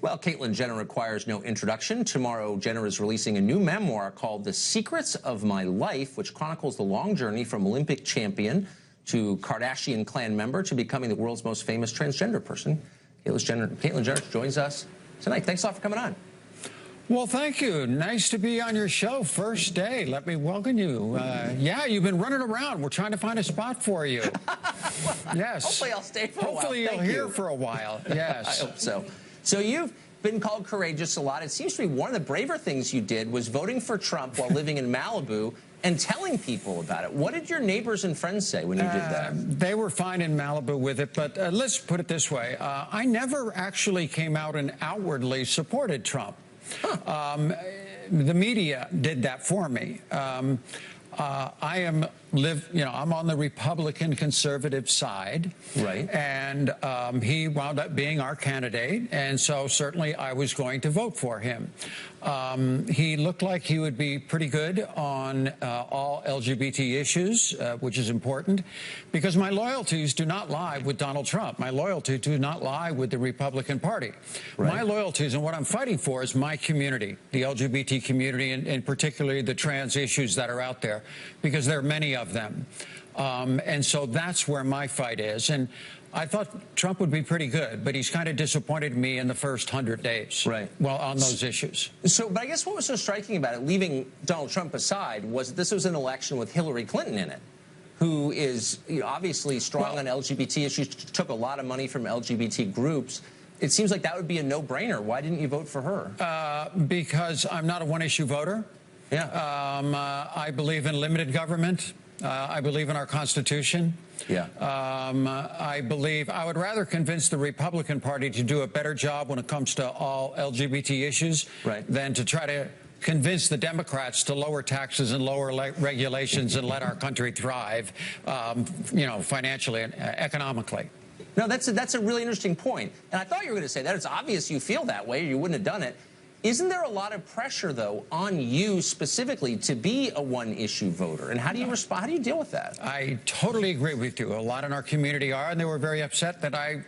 Well, Caitlyn Jenner requires no introduction. Tomorrow, Jenner is releasing a new memoir called The Secrets of My Life, which chronicles the long journey from Olympic champion to Kardashian clan member to becoming the world's most famous transgender person. Caitlyn Jenner joins us tonight. Thanks a lot for coming on. Well, thank you. Nice to be on your show. First day. Let me welcome you. Yeah, you've been running around. We're trying to find a spot for you. Yes. Hopefully I'll stay for a while. Hopefully you'll hear for a while. Yes. I hope so. So you've been called courageous a lot. It seems to be one of the braver things you did was voting for Trump while living in Malibu and telling people about it. What did your neighbors and friends say when you did that? They were fine in Malibu with it, but let's put it this way. I never actually came out and outwardly supported Trump. Huh. The media did that for me. I'm on the Republican conservative side, right? And he wound up being our candidate, and so certainly I was going to vote for him. He looked like he would be pretty good on all LGBT issues, which is important, because my loyalties do not lie with Donald Trump. My loyalties do not lie with the Republican Party. Right. My loyalties and what I'm fighting for is my community, the LGBT community, and particularly the trans issues that are out there, because there are many of them. And so that's where my fight is. And I thought Trump would be pretty good, but he's kind of disappointed me in the first 100 days. Right. Well, on those issues. So, but I guess what was so striking about it, leaving Donald Trump aside, was that this was an election with Hillary Clinton in it, who is obviously strong on LGBT issues, took a lot of money from LGBT groups. It seems like that would be a no-brainer. Why didn't you vote for her? Because I'm not a one-issue voter. Yeah. I believe in limited government. I believe in our Constitution. Yeah. I would rather convince the Republican Party to do a better job when it comes to all LGBT issues than to try to convince the Democrats to lower taxes and lower regulations and let our country thrive, financially and economically. No, that's a really interesting point. And I thought you were going to say that. It's obvious you feel that way, or you wouldn't have done it. Isn't there a lot of pressure, though, on you specifically to be a one-issue voter? And how do you respond? How do you deal with that? I totally agree with you. A lot in our community are, and they were very upset that I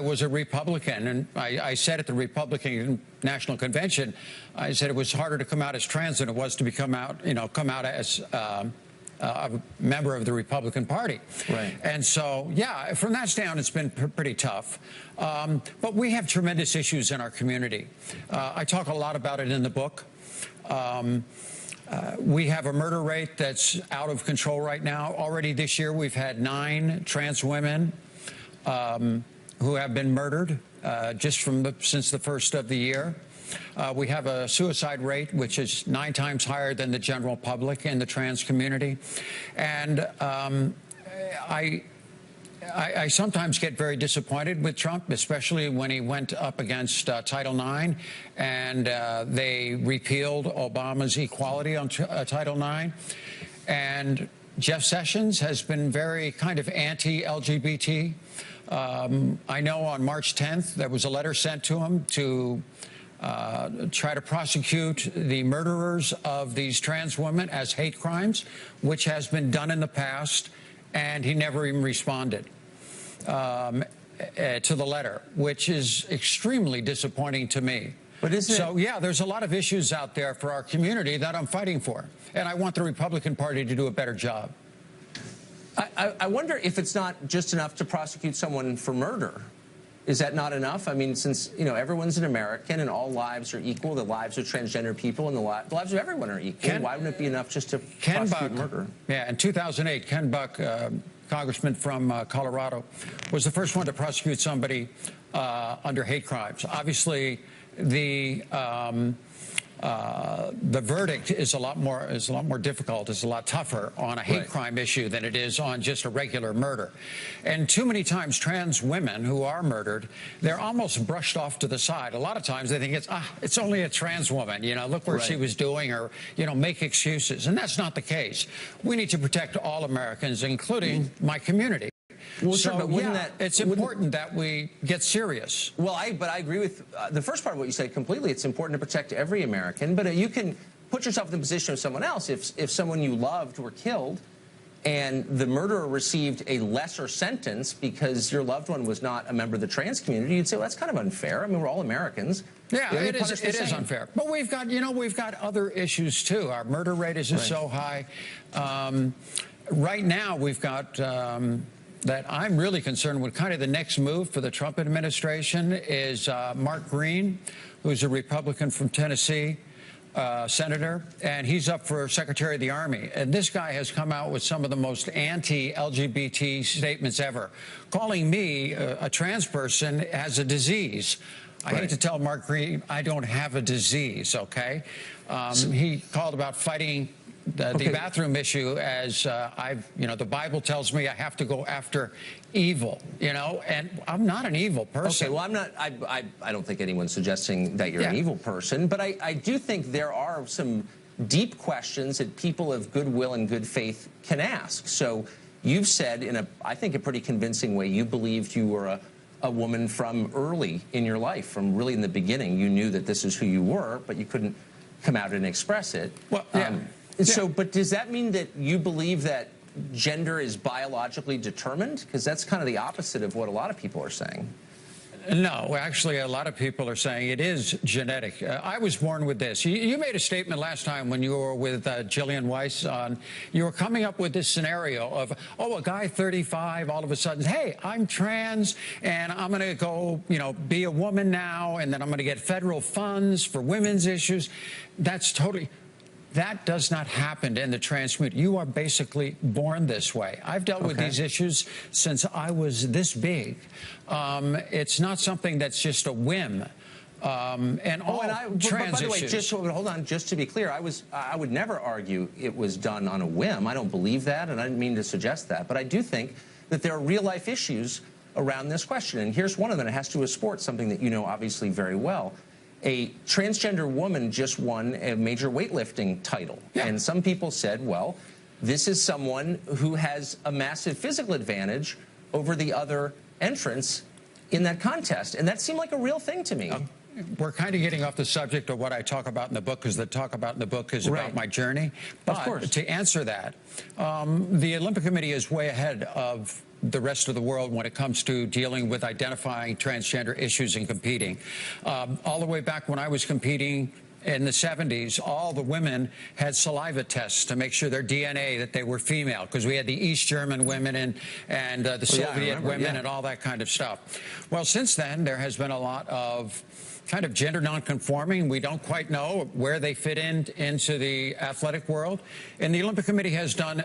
was a Republican. And I said at the Republican National Convention, I said it was harder to come out as trans than it was to come out as a member of the Republican Party. Right. And so, yeah, from that stand, it's been pretty tough. But we have tremendous issues in our community. I talk a lot about it in the book. We have a murder rate that's out of control right now. Already this year, we've had 9 trans women who have been murdered since the first of the year. We have a suicide rate which is 9 times higher than the general public in the trans community. And I sometimes get very disappointed with Trump, especially when he went up against Title IX and they repealed Obama's equality on Title IX. And Jeff Sessions has been very kind of anti-LGBT. I know on March 10th there was a letter sent to him to try to prosecute the murderers of these trans women as hate crimes, which has been done in the past, and he never even responded to the letter, which is extremely disappointing to me. But yeah, there's a lot of issues out there for our community that I'm fighting for, and I want the Republican Party to do a better job. I wonder if it's not just enough to prosecute someone for murder. Is that not enough? I mean, since, everyone's an American and all lives are equal, the lives of transgender people and the lives of everyone are equal, why wouldn't it be enough just to prosecute murder? Yeah, in 2008, Ken Buck, congressman from Colorado, was the first one to prosecute somebody under hate crimes. Obviously, the verdict is a lot more difficult, is a lot tougher on a hate crime issue than it is on just a regular murder. And too many times trans women who are murdered, they're almost brushed off to the side. A lot of times they think it's only a trans woman, look where she was doing, or make excuses. And that's not the case. We need to protect all Americans, including my community. Well, sure, but it's important that we get serious. Well, but I agree with the first part of what you said completely. It's important to protect every American, but you can put yourself in the position of someone else. If someone you loved were killed and the murderer received a lesser sentence because your loved one was not a member of the trans community, you'd say, well, that's kind of unfair. I mean, we're all Americans. Yeah, it is unfair. But we've got, we've got other issues, too. Our murder rate is just so high. Right now, we've got that I'm really concerned with kind of the next move for the Trump administration is Mark Green, who's a Republican from Tennessee. Senator, and he's up for Secretary of the Army. And this guy has come out with some of the most anti-LGBT statements ever, calling me, a trans person, as a disease. I hate to tell Mark Green, I don't have a disease, okay? He called about fighting the bathroom issue as the Bible tells me I have to go after evil, and I'm not an evil person. Okay, well, I'm not, I don't think anyone's suggesting that you're an evil person, but I do think there are some deep questions that people of goodwill and good faith can ask. So you've said in I think a pretty convincing way, you believed you were a woman from early in your life, from really in the beginning. You knew that this is who you were, but you couldn't come out and express it. Well, So, but does that mean that you believe that gender is biologically determined? Because that's kind of the opposite of what a lot of people are saying. No, actually, a lot of people are saying it is genetic. I was born with this. You made a statement last time when you were with Jillian Weiss on, you were coming up with this scenario of, a guy 35, all of a sudden, hey, I'm trans, and I'm going to go, be a woman now, and then I'm going to get federal funds for women's issues. That's totally... That does not happen in the trans community. You are basically born this way. I've dealt with these issues since I was this big. It's not something that's just a whim. Trans by the way, issues. hold on, just to be clear, I would never argue it was done on a whim. I don't believe that, and I didn't mean to suggest that. But I do think that there are real-life issues around this question. And here's one of them. It has to do with sports, something that you know obviously very well. A transgender woman just won a major weightlifting title. Yeah. And some people said, well, this is someone who has a massive physical advantage over the other entrants in that contest. And that seemed like a real thing to me. We're kind of getting off the subject of what I talk about in the book, because the talk about in the book is about my journey. But of course, to answer that, the Olympic Committee is way ahead of the rest of the world when it comes to dealing with identifying transgender issues and competing. All the way back when I was competing in the 70s, all the women had saliva tests to make sure their DNA, that they were female, because we had the East German women and the Soviet women and all that kind of stuff. Well, since then, there has been a lot of kind of gender nonconforming. We don't quite know where they fit into the athletic world. And the Olympic Committee has done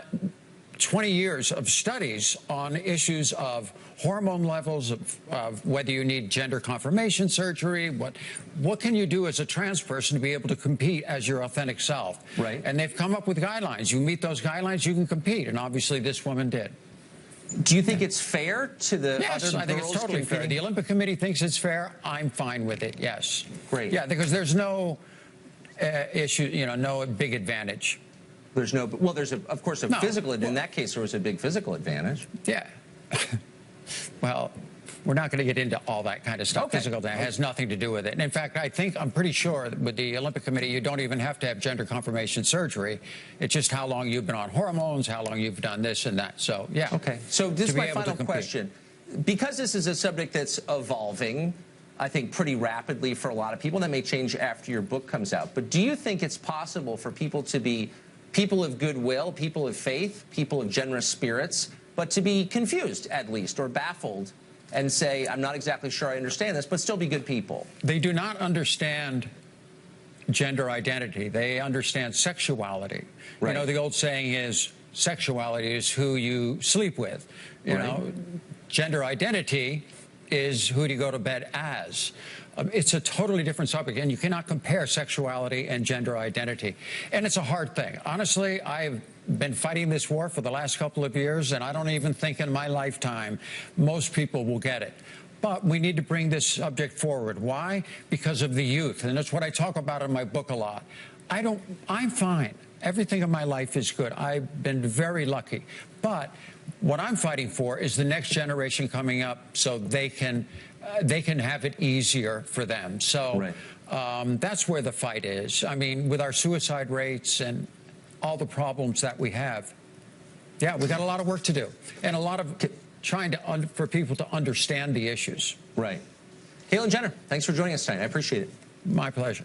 20 years of studies on issues of hormone levels, of whether you need gender confirmation surgery, what can you do as a trans person to be able to compete as your authentic self. Right. And they've come up with guidelines. You meet those guidelines, you can compete. And obviously this woman did. Do you think it's fair to the other girls? I think it's totally competing? fair. The Olympic Committee thinks it's fair. I'm fine with it, yes. Great. Yeah, because there's no issue, no big advantage. There's no, well, there's, of course, a physical, in that case, there was a big physical advantage. Yeah. Well, we're not going to get into all that kind of stuff. Physical advantage has nothing to do with it. And in fact, I'm pretty sure that with the Olympic Committee, you don't even have to have gender confirmation surgery. It's just how long you've been on hormones, how long you've done this and that. So, yeah. Okay. So this is my final question. Because this is a subject that's evolving, I think, pretty rapidly for a lot of people, and that may change after your book comes out. But do you think it's possible for people to be people of goodwill, people of faith, people of generous spirits, but to be confused, at least, or baffled, and say, I'm not exactly sure I understand this, but still be good people? They do not understand gender identity. They understand sexuality. Right. You know, the old saying is, sexuality is who you sleep with. You know, gender identity is who do you go to bed as. It's a totally different subject, and you cannot compare sexuality and gender identity. And it's a hard thing. Honestly, I've been fighting this war for the last couple of years, and I don't even think in my lifetime most people will get it. But we need to bring this subject forward. Why? Because of the youth, and that's what I talk about in my book a lot. I'm fine. Everything in my life is good. I've been very lucky. But what I'm fighting for is the next generation coming up so they can have it easier for them. So that's where the fight is. I mean, with our suicide rates and all the problems that we have, Yeah, we got a lot of work to do, and a lot of trying to for people to understand the issues. Right. Caitlyn Jenner, thanks for joining us tonight. I appreciate it. My pleasure.